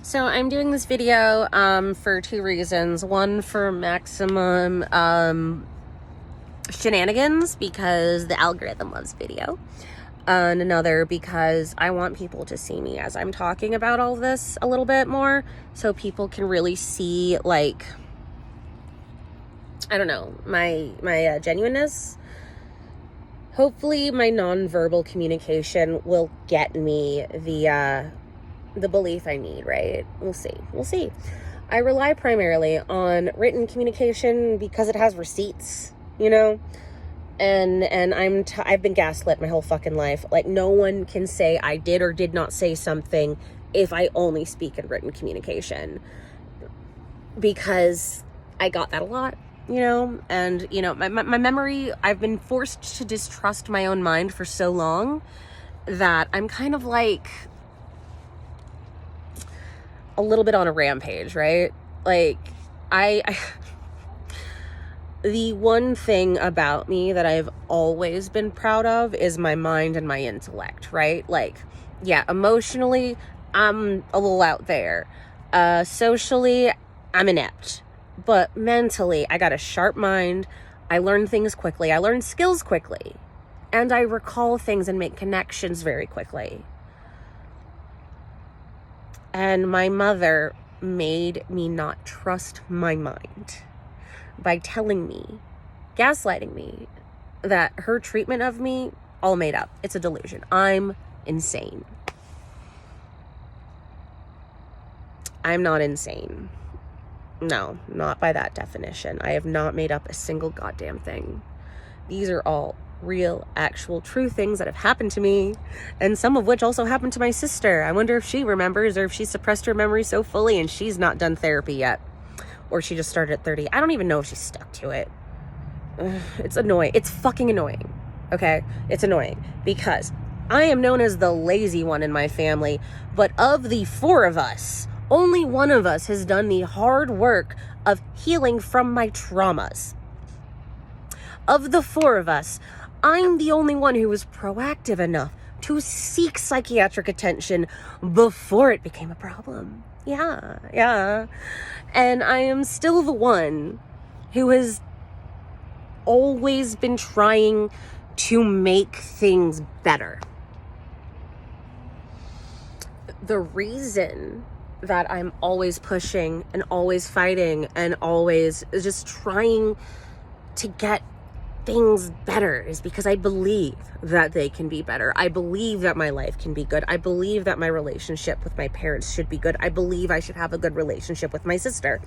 So I'm doing this video for two reasons. One, for maximum shenanigans, because the algorithm loves video. And another, because I want people to see me as I'm talking about all this a little bit more, so people can really see, like, I don't know, my genuineness. Hopefully my nonverbal communication will get me the belief I need, right? We'll see. I rely primarily on written communication because it has receipts, you know? And I've been gaslit my whole fucking life. Like, no one can say I did or did not say something if I only speak in written communication, because I got that a lot, you know? And, you know, my memory, I've been forced to distrust my own mind for so long that I'm kind of like a little bit on a rampage, right? Like, I the one thing about me that I've always been proud of is my mind and my intellect, right? Like, yeah, emotionally, I'm a little out there. Socially, I'm inept. But mentally, I got a sharp mind. I learn things quickly. I learn skills quickly. And I recall things and make connections very quickly. And my mother made me not trust my mind by telling me, gaslighting me, that her treatment of me, all made up. It's a delusion. I'm insane. I'm not insane. No, not by that definition. I have not made up a single goddamn thing. These are all real, actual, true things that have happened to me, and some of which also happened to my sister. I wonder if she remembers, or if she suppressed her memory so fully and she's not done therapy yet, or she just started at 30. I don't even know if she stuck to it. It's annoying. It's fucking annoying. Okay? It's annoying because I am known as the lazy one in my family, but of the four of us, only one of us has done the hard work of healing from my traumas. Of the four of us, I'm the only one who was proactive enough to seek psychiatric attention before it became a problem. Yeah. And I am still the one who has always been trying to make things better. The reason that I'm always pushing and always fighting and always just trying to get things better is because I believe that they can be better. I believe that my life can be good. I believe that my relationship with my parents should be good. I believe I should have a good relationship with my sister.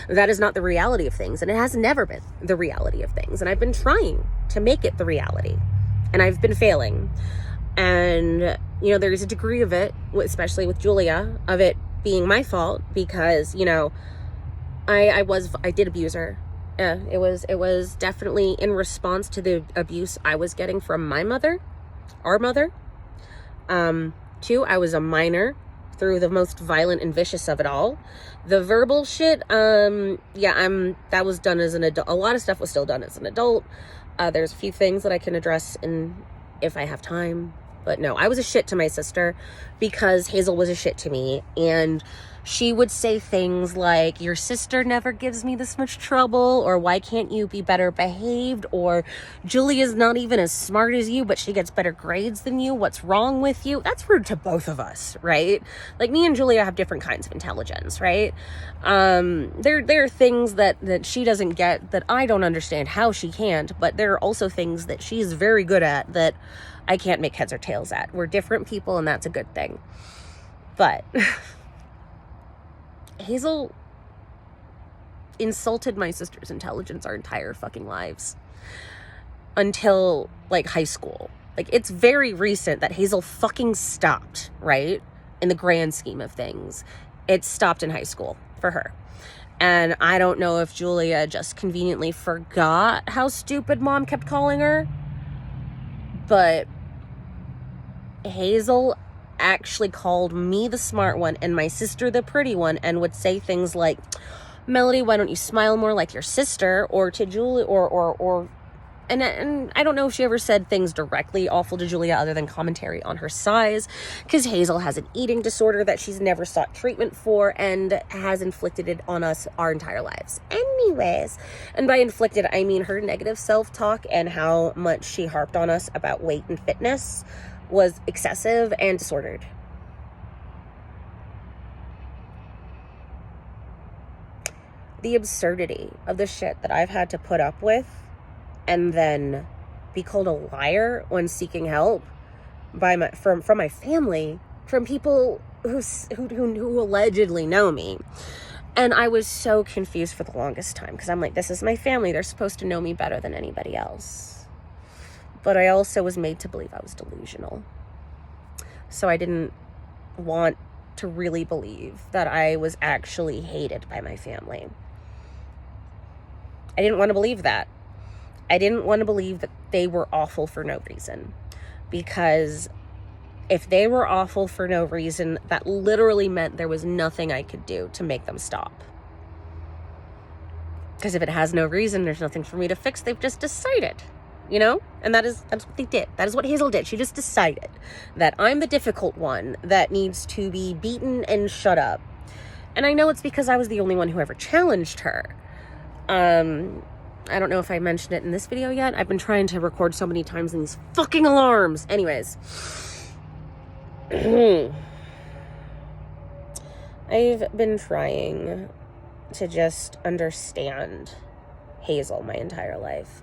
That is not the reality of things, and it has never been the reality of things. And I've been trying to make it the reality, and I've been failing. And, you know, there's a degree of it, especially with Julia, of it being my fault because, you know, I did abuse her. Yeah, it was definitely in response to the abuse I was getting from my mother, our mother. Two, I was a minor through the most violent and vicious of it all. The verbal shit, that was done as an adult. A lot of stuff was still done as an adult. There's a few things that I can address if I have time. But no, I was a shit to my sister because Hazel was a shit to me. And she would say things like, your sister never gives me this much trouble, or why can't you be better behaved, or Julia's not even as smart as you, but she gets better grades than you. What's wrong with you? That's rude to both of us, right? Like, me and Julia have different kinds of intelligence, right? There are things that she doesn't get that I don't understand how she can't, but there are also things that she's very good at that I can't make heads or tails at. We're different people, and that's a good thing. But Hazel insulted my sister's intelligence our entire fucking lives until, like, high school. Like, it's very recent that Hazel fucking stopped, right? In the grand scheme of things, it stopped in high school for her. And I don't know if Julia just conveniently forgot how stupid mom kept calling her, but Hazel actually called me the smart one and my sister the pretty one, and would say things like, Melody, why don't you smile more like your sister? Or to Julie, or and I don't know if she ever said things directly awful to Julia other than commentary on her size, because Hazel has an eating disorder that she's never sought treatment for and has inflicted it on us our entire lives. Anyways, and by inflicted, I mean her negative self-talk and how much she harped on us about weight and fitness was excessive and disordered. The absurdity of the shit that I've had to put up with and then be called a liar when seeking help from my family, from people who allegedly know me. And I was so confused for the longest time, because I'm like, this is my family. They're supposed to know me better than anybody else. But I also was made to believe I was delusional. So I didn't want to really believe that I was actually hated by my family. I didn't want to believe that. I didn't want to believe that they were awful for no reason. Because if they were awful for no reason, that literally meant there was nothing I could do to make them stop. Because if it has no reason, there's nothing for me to fix. They've just decided, you know? And that's what they did. That is what Hazel did. She just decided that I'm the difficult one that needs to be beaten and shut up. And I know it's because I was the only one who ever challenged her. I don't know if I mentioned it in this video yet. I've been trying to record so many times in these fucking alarms. Anyways. I've been trying to just understand Hazel my entire life.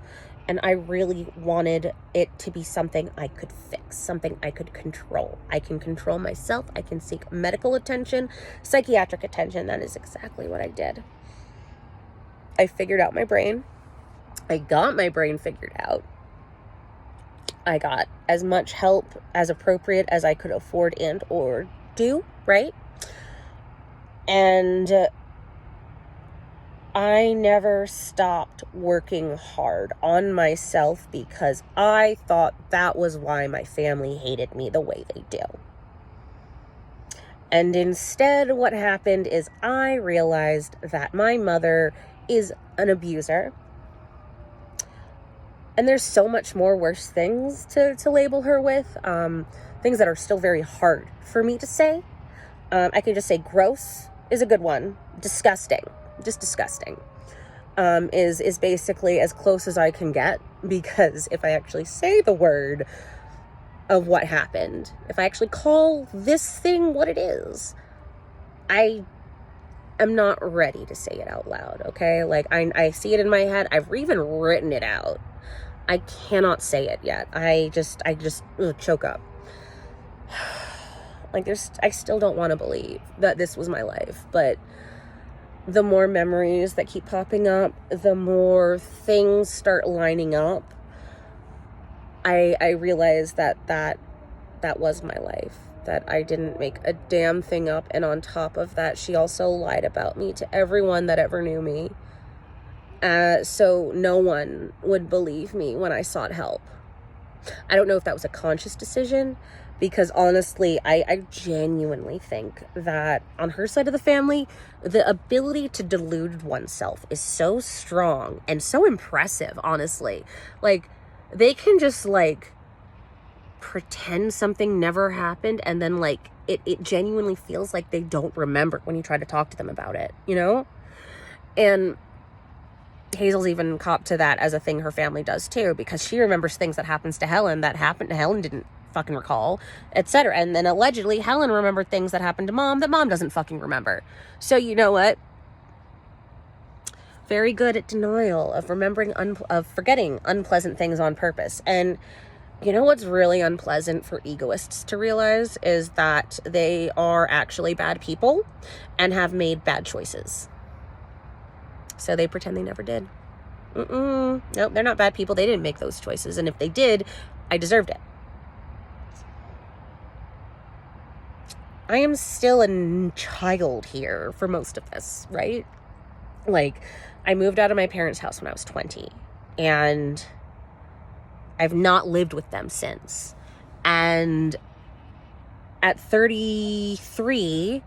And I really wanted it to be something I could fix, something I could control. I can control myself. I can seek medical attention, psychiatric attention. That is exactly what I did. I figured out my brain. I got my brain figured out. I got as much help as appropriate as I could afford and or do, right? And I never stopped working hard on myself because I thought that was why my family hated me the way they do. And instead, what happened is I realized that my mother is an abuser. And there's so much more worse things to label her with. Things that are still very hard for me to say. I can just say gross is a good one. Disgusting. Just disgusting. Is basically as close as I can get. Because if I actually say the word of what happened, if I actually call this thing what it is, I am not ready to say it out loud, okay? Like, I see it in my head. I've even written it out. I cannot say it yet. I just choke up. Like, I still don't want to believe that this was my life, but the more memories that keep popping up, the more things start lining up. I realize that was my life, that I didn't make a damn thing up, and on top of that, she also lied about me to everyone that ever knew me. So no one would believe me when I sought help. I don't know if that was a conscious decision, because honestly, I genuinely think that on her side of the family, the ability to delude oneself is so strong and so impressive, honestly. Like, they can just, like, pretend something never happened, and then, like, it genuinely feels like they don't remember when you try to talk to them about it, you know? And Hazel's even copped to that as a thing her family does too, because she remembers things that happened to Helen didn't fucking recall, etc. And then allegedly Helen remembered things that happened to Mom that Mom doesn't fucking remember. So you know what? Very good at denial, of forgetting unpleasant things on purpose. And you know what's really unpleasant for egoists to realize is that they are actually bad people and have made bad choices. So they pretend they never did. Nope, they're not bad people. They didn't make those choices. And if they did, I deserved it. I am still a child here for most of this, right? Like, I moved out of my parents' house when I was 20. And I've not lived with them since. And at 33...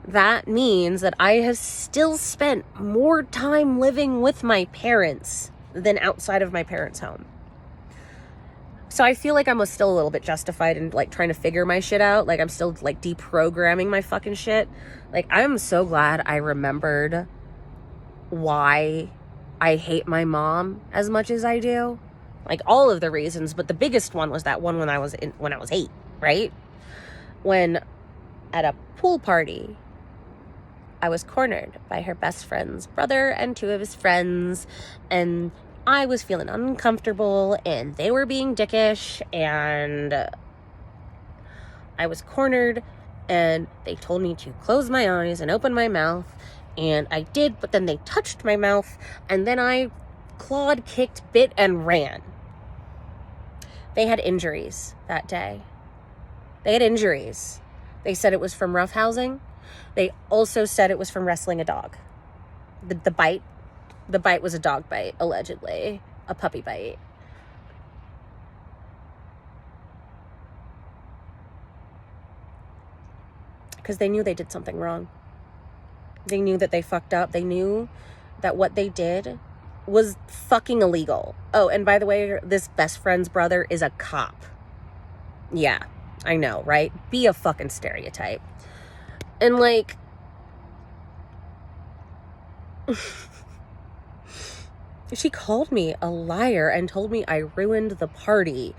that means that I have still spent more time living with my parents than outside of my parents' home. So I feel like I'm still a little bit justified in like trying to figure my shit out. Like I'm still like deprogramming my fucking shit. Like I'm so glad I remembered why I hate my mom as much as I do. Like all of the reasons, but the biggest one was that one when I was 8, right? When at a pool party, I was cornered by her best friend's brother and 2 of his friends, and I was feeling uncomfortable, and they were being dickish, and I was cornered, and they told me to close my eyes and open my mouth, and I did, but then they touched my mouth, and then I clawed, kicked, bit, and ran. They had injuries that day. They had injuries. They said it was from roughhousing. They also said it was from wrestling a dog. The bite was a dog bite, allegedly. A puppy bite. Because they knew they did something wrong. They knew that they fucked up. They knew that what they did was fucking illegal. Oh, and by the way, this best friend's brother is a cop. Yeah, I know, right? Be a fucking stereotype. And like... she called me a liar and told me I ruined the party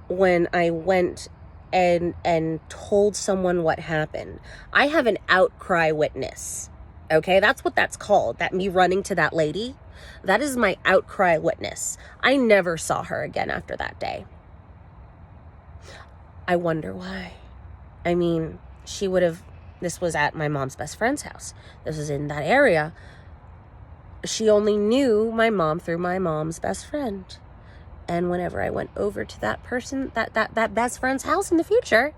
when I went and told someone what happened. I have an outcry witness. Okay, that's what that's called. That me running to that lady, that is my outcry witness. I never saw her again after that day. I wonder why. I mean, she would have, this was at my mom's best friend's house. This was in that area. She only knew my mom through my mom's best friend. And whenever I went over to that person, that best friend's house in the future,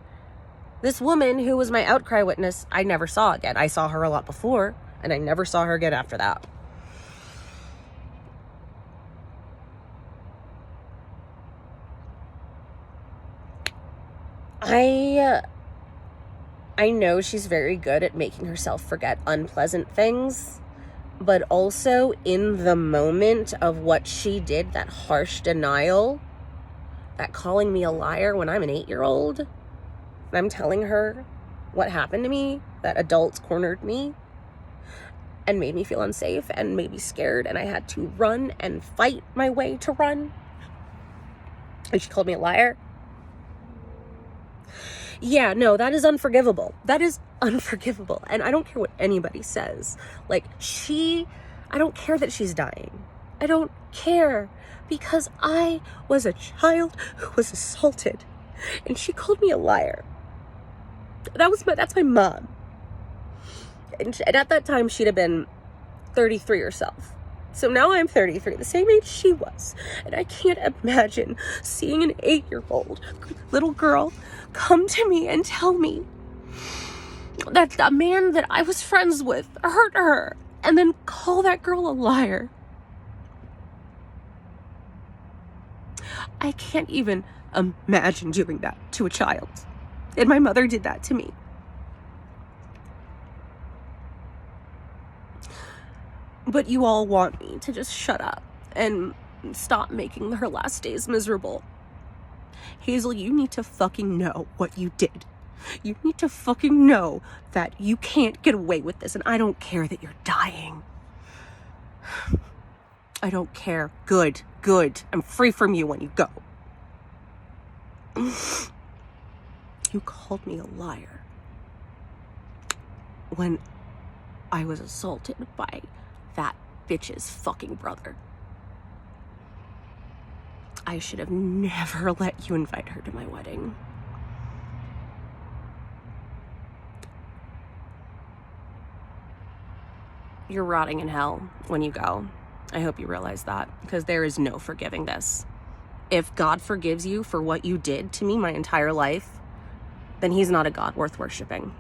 this woman who was my outcry witness, I never saw again. I saw her a lot before, and I never saw her again after that. I know she's very good at making herself forget unpleasant things, but also in the moment of what she did, that harsh denial, that calling me a liar when I'm an 8-year-old, and I'm telling her what happened to me, that adults cornered me and made me feel unsafe and made me scared, and I had to run and fight my way to run. And she called me a liar. Yeah, no, that is unforgivable. That is unforgivable. And I don't care what anybody says. Like, I don't care that she's dying. I don't care, because I was a child who was assaulted, and she called me a liar. That's my mom. And at that time, she'd have been 33 herself. So now I'm 33, the same age she was. And I can't imagine seeing an 8-year-old little girl come to me and tell me that the man that I was friends with hurt her, and then call that girl a liar. I can't even imagine doing that to a child. And my mother did that to me. But you all want me to just shut up and stop making her last days miserable. Hazel, you need to fucking know what you did. You need to fucking know that you can't get away with this, and I don't care that you're dying. I don't care. Good. I'm free from you when you go. You called me a liar when I was assaulted by that bitch's fucking brother. I should have never let you invite her to my wedding. You're rotting in hell when you go. I hope you realize that, because there is no forgiving this. If God forgives you for what you did to me my entire life, then he's not a God worth worshiping.